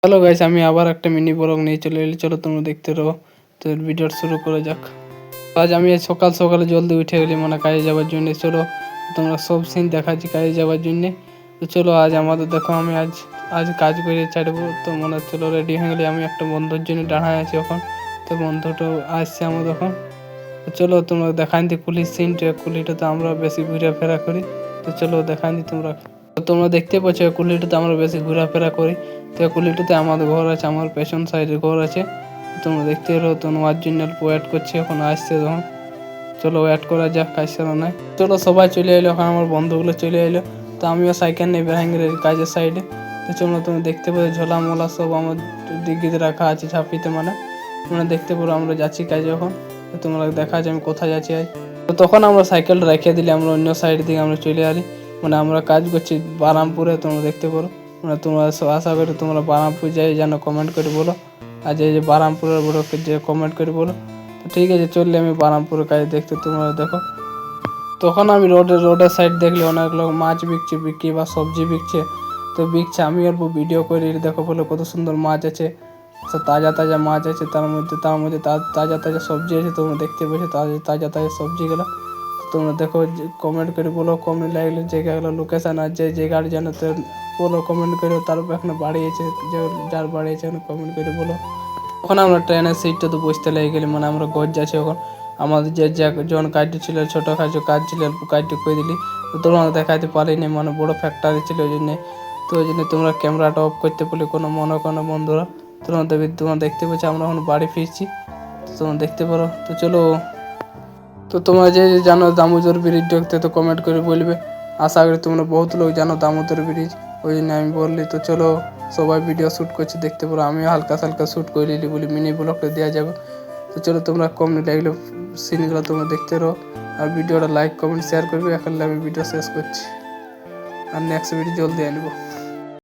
Hello guys, আমি আবার একটা মিনি ব্লগ নিয়ে চলে এলি। চলো তোমরা দেখতে রো। তো ভিডিও শুরু করা যাক। আজ আমি সকাল সকালে জলদি উঠে গেলি মানে কাজে যাওয়ার জন্য। চলো তোমরা সব সিন দেখাচ্ছি কাজে যাওয়ার জন্য। তো চলো আজ আমাদের দেখো, আমি আজ কাজ করে ছাড়বো। তো মনে চলো রেডি হয়ে গেলে আমি একটা বন্ধুর জন্য দাঁড়ায় আছি এখন। তো বন্ধুটা আসছে আমার তখন। তো চলো তোমরা দেখান দি কুলির সিনটা। কুলিটাতে আমরা বেশি ঘোরাফেরা করি। তো চলো দেখান দি তোমরা। তো তোমরা দেখতে পাচ্ছ কুলিটাতে আমরা বেশি ঘোরাফেরা করি। তো কুলিটাতে আমাদের ঘর আছে, আমার পেছন সাইডে ঘর আছে। তোমরা দেখতে পারো। তো নোয়ার জন্য ওয়েট করছে, এখন আসছে তখন। চলো ওয়েট করা যাক, কাজ সারা নাই। চলো সবাই চলে এলো, এখন আমার বন্ধুগুলো চলে এলো। তো আমিও সাইকেল নিয়ে বেড়াঙ্গের কাজের সাইডে। তো চলো তুমি দেখতে পারো ঝোলা মোলা সব আমার ডিগ্গিতে রাখা আছে, ঝাঁপিতে মানে তোমরা দেখতে পারো। আমরা যাচ্ছি কাজে এখন। তো তোমরা দেখা যায় আমি কোথায় যাচ্ছি আজ। তো তখন আমরা সাইকেলটা রেখে দিলে আমরা অন্য সাইড দিকে আমরা চলে আসি। মানে আমরা কাজ করছি বারামপুরে, তোমরা দেখতে পারো। মানে তোমরা আশা করি তোমরা বারামপুর যাই যেন কমেন্ট করে বলো। আর এই যে বারামপুরের বড়োকে যে কমেন্ট করে বলো। তো ঠিক আছে, চললে আমি বারামপুরের কাজ দেখতে, তোমরা দেখো। তখন আমি রোডের সাইড দেখলে অনেক লোক মাছ বিক্রি বা সবজি বিকছে। তো বিকছে, আমি অল্প ভিডিও করে দেখো বলে কত সুন্দর মাছ আছে, সব তাজা তাজা মাছ আছে। তার মধ্যে তাজা তাজা সবজি আছে। তোমরা দেখতে পাচ্ছ তাজা তাজা সবজিগুলো। তোমরা দেখো, কমেন্ট করে বলো কেমন লাগলে জায়গাগুলো, লোকেশান আর যে জায়গার যেন তো বলো কমেন্ট করে। তারপর এখানে বাড়িয়েছে, যার বাড়িয়েছে এখানে কমেন্ট করে বলো। ওখানে আমরা ট্রেনের সিটটা তো বসতে লেগে গেলি, মানে আমরা গজ যাচ্ছি এখন। আমাদের যে জন কাজটি ছিল, ছোটো খাটো কাজ ছিল, অল্প কাজটি করে দিলি। তো তোমরা দেখাতে পারিনি, মানে বড়ো ফ্যাক্টরি ছিল ওই জন্যে। তো ওই জন্য তোমরা ক্যামেরাটা অফ করতে বলি কোনো বন্ধুরা। তোমরা দেখতে পাচ্ছ আমরা এখন বাড়ি ফিরছি। তো তোমরা দেখতে পারো। তো চলো। তো তোমরা যে জানো দামোদর ব্রিজ দেখতে, তো কমেন্ট করে বলবে। আশা করি তোমরা বহুত লোক জানো দামোদর ব্রিজ, ওই জন্য আমি বললি। তো চলো, সবাই ভিডিও শ্যুট করছে দেখতে পারো। আমিও হালকা শ্যুট করে নিলি বলি মিনি ব্লগটা দেওয়া যাবে। তো চলো তোমরা কমেন্ট লাগলে সিনগুলো তোমরা দেখতে রো। আর ভিডিওটা লাইক কমেন্ট শেয়ার করবে। এখন আমি ভিডিও শেষ করছি, আর নেক্সট ভিডিও জলদি আনবো।